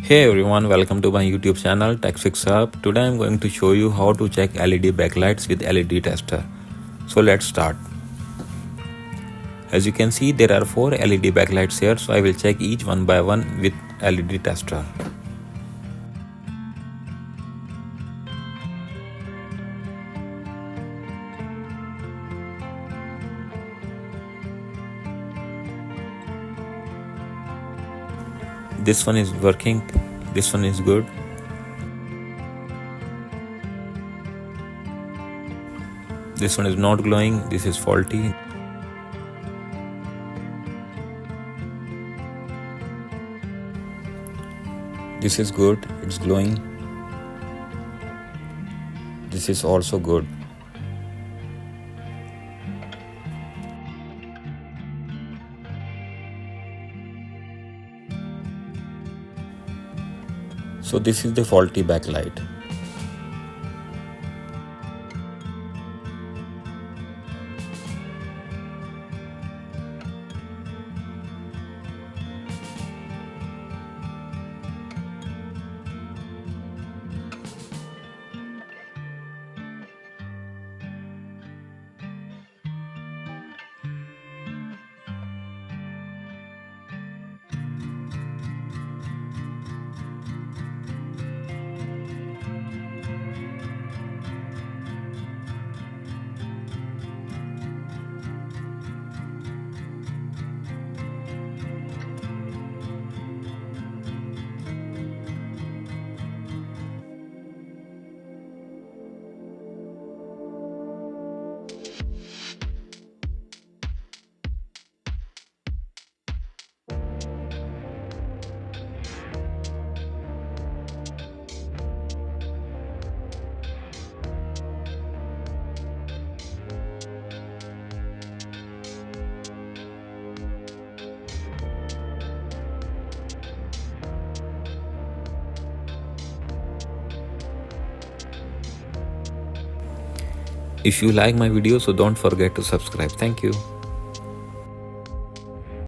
Hey everyone, welcome to my YouTube channel TechFixUp. Today I'm going to show you how to check LED backlights with LED tester. So let's start. As you can see, there are 4 LED backlights here, so I will check each one by one with LED tester. This one is working, this one is good. This one is not glowing, this is faulty. This is good, it's glowing. This is also good. So this is the faulty backlight. If you like my video, so don't forget to subscribe. Thank you.